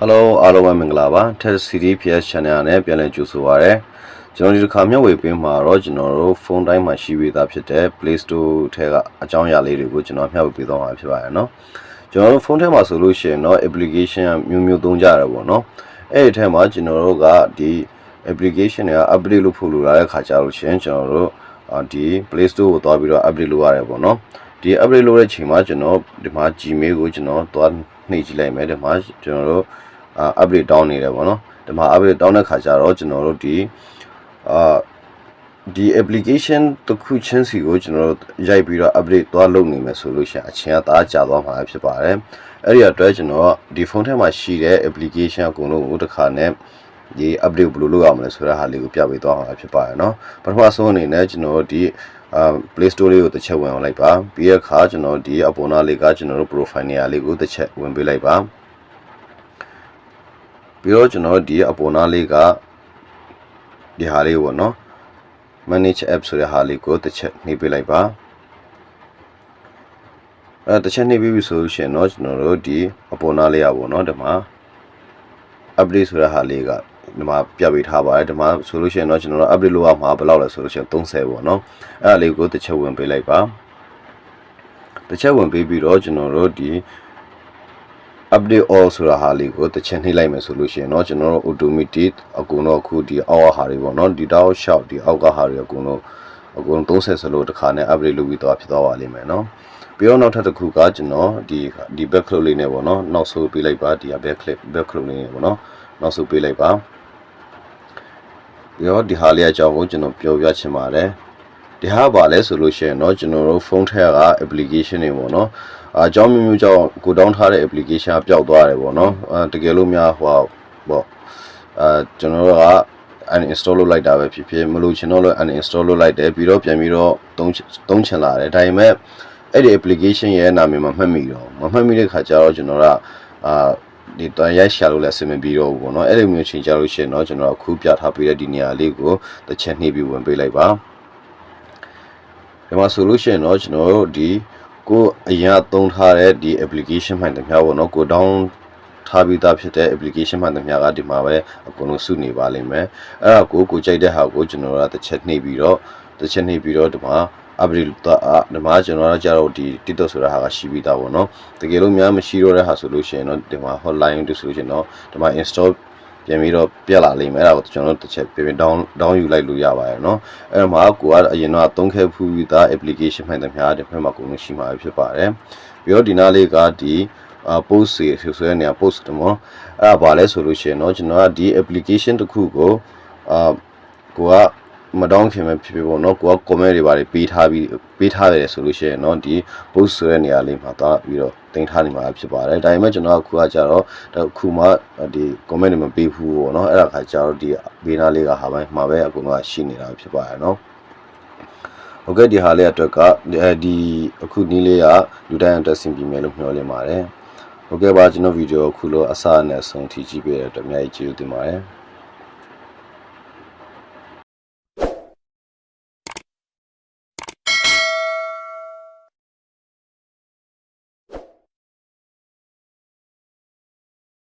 Hello အားလုံးပဲမင်္ဂလာပါ Tech City PS Channel နဲ့ပြန်လည်ကြိုဆိုပါရစေကျွန်တော်ဒီတစ်ခါမျှဝေပေးမှာတော့ကျွန်တော်တို့ဖုန်းတိုင်းမှာရှိပေးသားဖြစ်တဲ့ Play Store ထဲကအကြောင်းအရာလေးတွေကိုကျွန်တော်မျှဝေပေးသွားမှာဖြစ်ပါတယ်เนาะကျွန်တော်တို့ဖုန်းထဲမှာဆိုလို့ရှိရင်တော့ application မျိုးမျိုးသုံးကြရတယ်ပေါ့เนาะအဲ့ဒီထဲမှာကျွန်တော်တို့ကဒီ application တွေက update လုပ်ဖို့လိုလာတဲ့ခါကြလို့ရှိရင်ကျွန်တော်တို့ဒီ Play Store ကိုသွားပြီးတော့ update လုပ်ရတယ်ပေါ့เนาะဒီ update လုပ်တဲ့အချိန်မှာကျွန်တော်ဒီမှာ Gmail ကိုကျွန်တော်သွားနှိပ်ကြည့်လိုက်မယ်ဒီမှာကျွန်တော်တို့update တောင်းနေတယ်ပေါ့နော်ဒီမှာ update တောင်းတဲ့ခါကျတော့ကျွန်တော်တို့ဒီ application တစ်ခုချင်းစီကိုကျွန်တော်တို့ရိုက်ပြီးတော့ update သွားလုပ်နေမယ်ဆိုလို့ရှိရင်အချိန်ကတအားကြာသွားမှာဖြစ်ပါတယ်အဲ့ဒီအတွက်ကျွန်တော်ဒီဖုန်းထဲမှာရှိတဲ့ application အကုန်လုံးကိုတစ်ခါနဲ့ဒီ update ဘယ်လိုလုပ်ရမလဲဆိုတဲ့ဟာလေးကိုပြပေးသွားမှာဖြစ်ပါတယ်เนาะပထမဆုံးအနေနဲ့ကျွန်တော်ဒီPlay Store လေးကိုတစ်ချက်ဝင်အောင်လိုက်ပါပြီးရခါကျွန်တော်ဒီအပေါ်နားလေးကကျွန်တော်တို့ profile နေရာလေးကိုတစ်ချက်ဝင်ပေးလိုက်ပါပြီးတော့ကျွန်တော်ဒီအပေါ်နားလေးကဒီဟာလေးပေါ့နော် manage app ဆိုတဲ့ဟာလေးကိုတစ်ချက်နှိပ်ပေးလိုက်ပါတစ်ချက်နှိပ်ပြီးပြီဆိုလို့ရှိရင်တော့ကျွန်တော်တို့ဒီအပေါ်နားလေးရပေါ့နော်ဒီမှာ update ဆိုတဲ့ဟာလေးကဒီမှာပြပေးထားပါတယ်ဒီမှာဆိုလို့ရှိရင်တော့ကျွန်တော်တို့ update လုပ်ရမှာဘယ်လောက်လဲဆိုလို့ရှိရင်30ပေါ့နော်အဲ့ဒါလေးကိုတစ်ချက်ဝင်ပေးလိုက်ပါတစ်ချက်ဝင်ပေးပြီးတော့ကျွန်တော်တို့ဒီ update all ဆိုတာဟာလေးကိုတစ်ချက်နှိပ်လိုက်မယ်ဆိုလို့ရှိရင်တော့ကျွန်တော်တို့ automatic အကုန်တော့အခုဒီအောက်ဟာတွေပေါ့နော်ဒီတောက်ရှောက်ဒီအောက်ကဟာတွေအကုန်လုံး30စလို့တစ်ခါနဲ့ update လုပ်ပြီးတော့ဖြစ်သွားပါလိမ့်မယ်နော်ပြီးတော့နောက်ထပ်တစ်ခုကကျွန်တော်ဒီ back close လေးနဲ့ပေါ့နော်နောက်ဆုတ်ပေးလိုက်ပါဒီ back close လေးနဲ့ပေါ့နော်နောက်ဆုတ်ပေးလိုက်ပါပြီးတော့ဒီဟာလေးအကြောင်းကိုကျွန်တော်ပြောပြချင်ပါတယ်ဒီဟာပါလဲဆိုလို့ရှိရင်တော့ကျွန်တော်တို့ဖုန်းထဲက application တွေပေါ့နော်အကြောင်းမျိုးကြောင့်ကိုတောင်းထားတဲ့ application ပျောက်သွားတယ်ပေါ့နော်တကယ်လို့များဟိုပေါ့ကျွန်တော်တို့က uninstall လုပ်လိုက်တာပဲဖြစ်ဖြစ်မလို့ချင်တော့လို့ uninstall လုပ်လိုက်တယ်ပြီးတော့ပြန်ပြီးတော့သုံးချင်လာတယ်ဒါပေမဲ့အဲ့ဒီ application ရဲ့နာမည်မမှတ်မိတော့မမှတ်မိတဲ့ခါကျတော့ကျွန်တော်ကဒီတန်ရိုက်ရှာလို့လည်းအဆင်မပြေတော့ဘူးပေါ့နော်အဲ့လိုမျိုးချိန်ကြလို့ရှိရင်တော့ကျွန်တော်အခုပြထားပေးတဲ့ဒီနေရာလေးကိုတစ်ချက်နှိပ်ပြီးဝင်ပေးလိုက်ပါဒီမှာဆိုလို့ရှိရင်တော့ကျွန်တော်တို့ဒီကိုအရင်သုံးထားတဲ့ဒီ application မှန်တယ်များပေါ့နော်ကို down ထားပြီးသားဖြစ်တဲ့ application မှန်တယ်များကဒီမှာပဲအကုန်လုံးစုနေပါလိမ့်မယ်အဲ့ဒါကိုကြိုက်တဲ့ဟာကိုကျွန်တော်ကတစ်ချက်နှိပ်ပြီးတော့ဒီမှာ update ဒီမှာကျွန်တော်ကကြတော့ဒီ TikTok ဆိုတာဟာကရှိပြီးသားပေါ့နော်တကယ်လို့များမရှိတော့တဲ့ဟာဆိုလို့ရှိရင်တော့ဒီမှာ hotline တူဆိုလို့ရှိရင်တော့ဒီမှာ install ပြန်ပြီးတော့ပြက်လာလိမ့်မယ်အဲ့ဒါကိုကျွန်တော်တစ်ချက်ပြန် down ယူလိုက်လို့ရပါတယ်เนาะအဲ့မှာကိုကအရင်တော့သုံးခဲ့ဖူးပြီးသား application မှန်တယ်များဒီဘက်မှာကုန်လို့ရှိမှာဖြစ်ပါတယ်ပြီးတော့ဒီနားလေးကဒီ post ဆိုတဲ့နေရာ post တမောအဲ့ဒါဘာလဲဆိုလို့ရှိရင်တော့ကျွန်တော်ကဒီ application တစ်ခုကိုကိုကမတောင်းခင်ပဲဖြစ်ဖြစ်ပေါ့နော်ကိုက comment တွေပါတယ်ပေးထားတယ်ဆိုလို့ရှိရင်เนาะဒီ post ဆိုတဲ့နေရာလေးမှာသွားပြီးတော့တင်ထားနေမှာဖြစ်ပါတယ်ဒါပေမဲ့ကျွန်တော်အခုကကြတော့အခုမှဒီ comment တွေမပေးဘူးပေါ့နော်အဲ့ဒါခါကျတော့ဒီဘေးနားလေးကဟာပိုင်းမှာပဲအကုန်လုံးရှိနေတာဖြစ်ပါတယ်เนาะဟုတ်ကဲ့ဒီဟာလေးအတွက်ကဒီအခုနည်းလေးကလူတိုင်းအတွက်ဆင်ပြေမယ်လို့မျှော်လင့်ပါတယ်ဟုတ်ကဲ့ပါကျွန်တော်ဗီဒီယိုအခုလိုအစနဲ့ဆုံးထိကြည့်ပေးတဲ့အတွက်အများကြီးကျေးဇူးတင်ပါတယ်